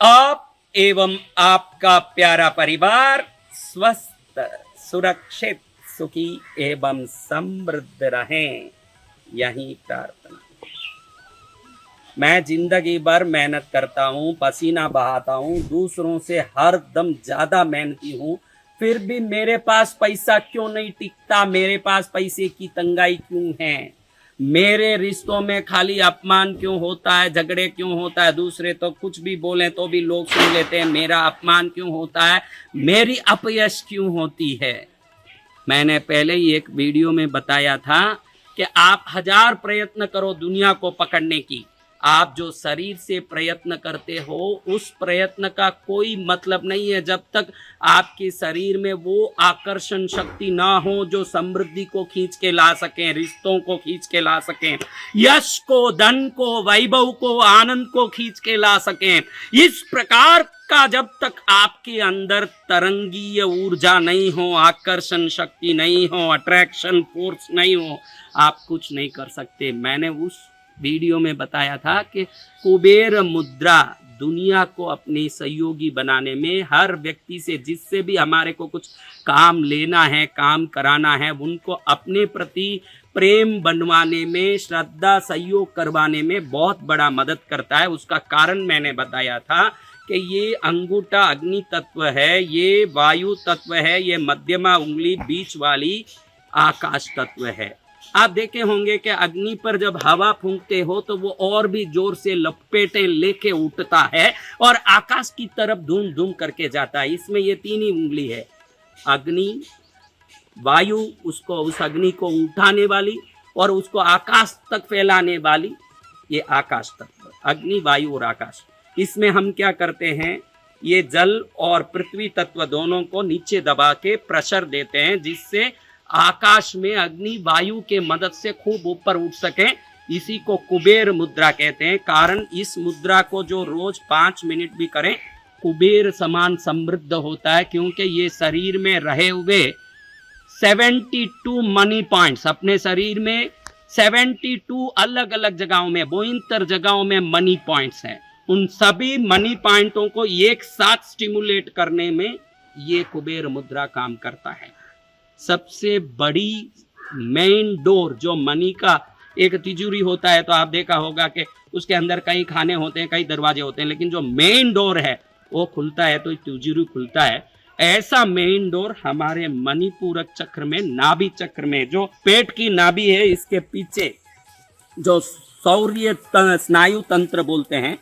आप एवं आपका प्यारा परिवार स्वस्थ, सुरक्षित, सुखी एवं समृद्ध रहें, यही प्रार्थना। मैं जिंदगी भर मेहनत करता हूँ, पसीना बहाता हूँ, दूसरों से हर दम ज्यादा मेहनती हूँ, फिर भी मेरे पास पैसा क्यों नहीं टिकता? मेरे पास पैसे की तंगाई क्यों है? मेरे रिश्तों में खाली अपमान क्यों होता है, झगड़े क्यों होता है? दूसरे तो कुछ भी बोले तो भी लोग सुन लेते हैं, मेरा अपमान क्यों होता है? मेरी अपयश क्यों होती है? मैंने पहले ही एक वीडियो में बताया था कि आप 1000 प्रयत्न करो दुनिया को पकड़ने की, आप जो शरीर से प्रयत्न करते हो उस प्रयत्न का कोई मतलब नहीं है जब तक आपके शरीर में वो आकर्षण शक्ति ना हो जो समृद्धि को खींच के ला सकें, रिश्तों को खींच के ला सकें, यश को, धन को, वैभव को, आनंद को खींच के ला सकें। इस प्रकार का जब तक आपके अंदर तरंगीय ऊर्जा नहीं हो, आकर्षण शक्ति नहीं हो, अट्रैक्शन फोर्स नहीं हो, आप कुछ नहीं कर सकते। मैंने उस वीडियो में बताया था कि कुबेर मुद्रा दुनिया को अपने सहयोगी बनाने में, हर व्यक्ति से जिससे भी हमारे को कुछ काम लेना है, काम कराना है, उनको अपने प्रति प्रेम बनवाने में, श्रद्धा, सहयोग करवाने में बहुत बड़ा मदद करता है। उसका कारण मैंने बताया था कि ये अंगूठा अग्नि तत्व है, ये वायु तत्व है, ये मध्यमा उंगली बीच वाली आकाश तत्व है। आप देखे होंगे कि अग्नि पर जब हवा फूंकते हो तो वो और भी जोर से लपेटे लेके उठता है और आकाश की तरफ धूम धूम करके जाता है। इसमें ये 3 ही उंगली है, अग्नि, वायु, उसको, उस अग्नि को उठाने वाली और उसको आकाश तक फैलाने वाली, ये आकाश तत्व, अग्नि, वायु और आकाश। इसमें हम क्या करते हैं, ये जल और पृथ्वी तत्व दोनों को नीचे दबा के प्रेशर देते हैं जिससे आकाश में अग्नि वायु के मदद से खूब ऊपर उठ सके। इसी को कुबेर मुद्रा कहते हैं। कारण इस मुद्रा को जो रोज 5 मिनट भी करें, कुबेर समान समृद्ध होता है, क्योंकि ये शरीर में रहे हुए 72 मनी पॉइंट्स, अपने शरीर में 72 अलग अलग जगहों में, 72 जगहों में मनी पॉइंट्स हैं। उन सभी मनी पॉइंटों को एक साथ स्टिमुलेट करने में ये कुबेर मुद्रा काम करता है। सबसे बड़ी मेन डोर जो मनी का, एक तिजोरी होता है तो आप देखा होगा कि उसके अंदर कई खाने होते हैं, कई दरवाजे होते हैं, लेकिन जो मेन डोर है वो खुलता है तो तिजोरी खुलता है। ऐसा मेन डोर हमारे मणिपूरक चक्र में, नाभि चक्र में, जो पेट की नाभि है इसके पीछे जो सौर्य स्नायु तंत्र बोलते हैं,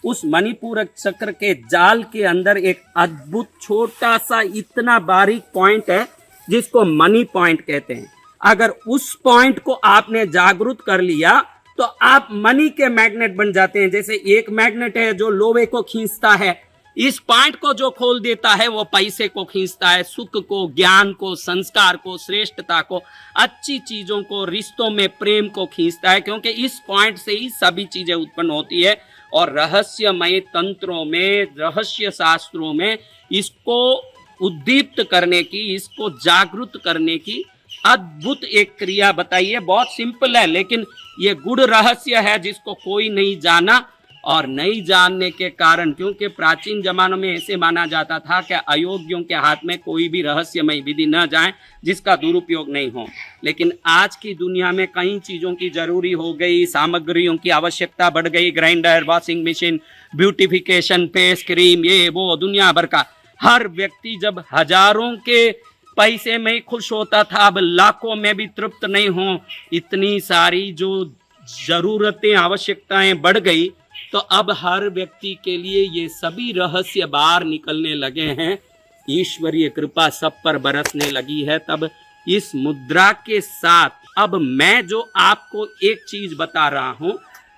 उस मणिपूरक चक्र के जाल के अंदर एक अद्भुत छोटा सा इतना बारीक पॉइंट है जिसको मनी पॉइंट कहते हैं। अगर उस पॉइंट को आपने जागृत कर लिया तो आप मनी के मैग्नेट बन जाते हैं। जैसे एक मैग्नेट है जो लोहे को खींचता है, इस पॉइंट को जो खोल देता है वो पैसे को खींचता है, सुख को, ज्ञान को, संस्कार को, श्रेष्ठता को, अच्छी चीजों को, रिश्तों में प्रेम को खींचता है, क्योंकि इस पॉइंट से ही सभी चीजें उत्पन्न होती है। और रहस्यमय तंत्रों में, रहस्य शास्त्रों में इसको उद्दीप्त करने की, इसको जागृत करने की अद्भुत एक क्रिया बताई है। बहुत सिंपल है लेकिन ये गूढ़ रहस्य है जिसको कोई नहीं जाना। और नहीं जानने के कारण, क्योंकि प्राचीन जमानों में ऐसे माना जाता था कि अयोग्यों के हाथ में कोई भी रहस्यमय विधि न जाए जिसका दुरुपयोग नहीं हो। लेकिन आज की दुनिया में कई चीजों की जरूरी हो गई, सामग्रियों की आवश्यकता बढ़ गई, grinder, washing machine, beautification, face cream, ये वो दुनिया भर का। हर व्यक्ति जब हजारों के पैसे में ही खुश होता था, अब लाखों में भी तृप्त नहीं हो। इतनी सारी जो जरूरतें, आवश्यकताएं बढ़ गई तो अब हर व्यक्ति के लिए ये सभी रहस्य बाहर निकलने लगे हैं। ईश्वरीय कृपा सब पर बरसने लगी है। तब इस मुद्रा के साथ अब मैं जो आपको एक चीज बता रहा हूं,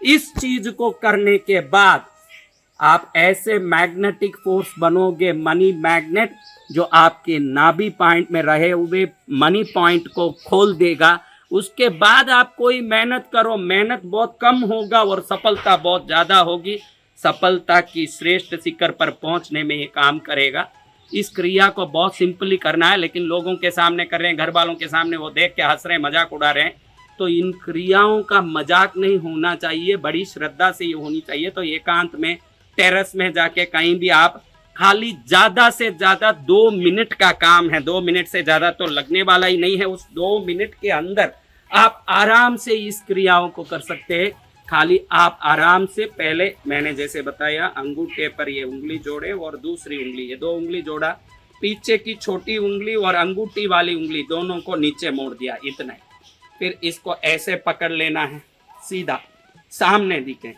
इस चीज को करने के बाद आप ऐसे मैग्नेटिक फोर्स बनोगे, मनी मैग्नेट, जो आपके नाभि पॉइंट में रहे हुए मनी पॉइंट को खोल देगा। उसके बाद आप कोई मेहनत करो, मेहनत बहुत कम होगा और सफलता बहुत ज्यादा होगी। सफलता की श्रेष्ठ शिखर पर पहुंचने में ये काम करेगा। इस क्रिया को बहुत सिंपली करना है, लेकिन लोगों के सामने कर रहे हैं, घर वालों के सामने, वो देख के हंस रहे हैं, मजाक उड़ा रहे हैं। तो इन क्रियाओं का मजाक नहीं होना चाहिए, बड़ी श्रद्धा से ये होनी चाहिए। तो एकांत में टेरेस में जाके कहीं भी आप खाली ज्यादा से ज्यादा 2 मिनट का काम है, 2 मिनट से ज्यादा तो लगने वाला ही नहीं है। उस 2 मिनट के अंदर आप आराम से इस क्रियाओं को कर सकते हैं। खाली आप आराम से, पहले मैंने जैसे बताया, अंगूठे पर ये उंगली जोड़े और दूसरी उंगली, ये 2 उंगली जोड़ा, पीछे की छोटी उंगली और अंगूठी वाली उंगली दोनों को नीचे मोड़ दिया, इतना ही। फिर इसको ऐसे पकड़ लेना है, सीधा सामने दिखे,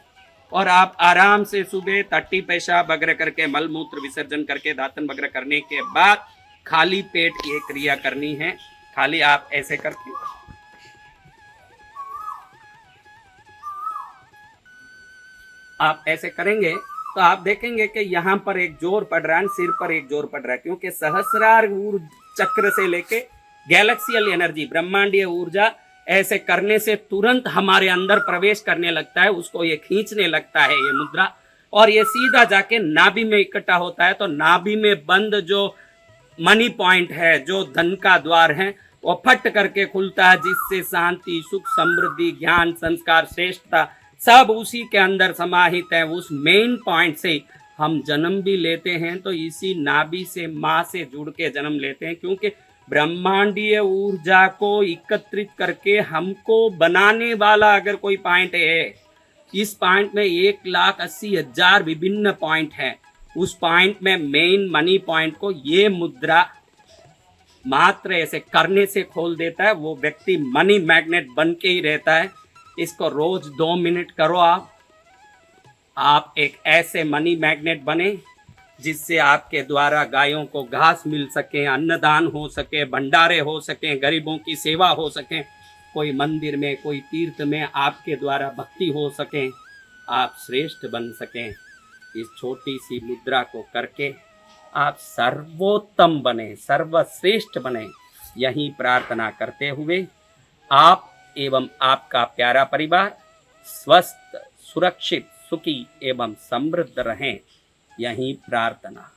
और आप आराम से सुबह टट्टी पेशाब वगैरह करके, मल मूत्र विसर्जन करके, दातन वगैरह करने के बाद खाली पेट ये क्रिया करनी है। खाली आप ऐसे करके आप ऐसे करेंगे तो आप देखेंगे कि यहाँ पर एक जोर पड़ रहा है, सिर पर एक जोर पड़ रहा है, क्योंकि सहस्रार चक्र से लेके गैलेक्सियल एनर्जी, ब्रह्मांडीय ऊर्जा ऐसे करने से तुरंत हमारे अंदर प्रवेश करने लगता है, उसको ये खींचने लगता है ये मुद्रा, और ये सीधा जाके नाभि में इकट्ठा होता है। तो नाभि में बंद जो मनी पॉइंट है, जो धन का द्वार है, वो फट करके खुलता है, जिससे शांति, सुख, समृद्धि, ज्ञान, संस्कार, श्रेष्ठता सब उसी के अंदर समाहित है। उस मेन पॉइंट से हम जन्म भी लेते हैं, तो इसी नाभि से, माँ से जुड़ के जन्म लेते हैं, क्योंकि ब्रह्मांडीय ऊर्जा को एकत्रित करके हमको बनाने वाला अगर कोई पॉइंट है, इस पॉइंट में 1,80,000 विभिन्न पॉइंट हैं। उस पॉइंट में मेन मनी पॉइंट को ये मुद्रा मात्र ऐसे करने से खोल देता है। वो व्यक्ति मनी मैग्नेट बन के ही रहता है। इसको रोज 2 मिनट करो आप एक ऐसे मनी मैग्नेट बने जिससे आपके द्वारा गायों को घास मिल सके, अन्नदान हो सके, भंडारे हो सके, गरीबों की सेवा हो सके, कोई मंदिर में, कोई तीर्थ में आपके द्वारा भक्ति हो सके, आप श्रेष्ठ बन सकें। इस छोटी सी मुद्रा को करके आप सर्वोत्तम बने, सर्वश्रेष्ठ बने, यही प्रार्थना करते हुए आप एवं आपका प्यारा परिवार स्वस्थ, सुरक्षित, सुखी एवं समृद्ध रहें, यही प्रार्थना।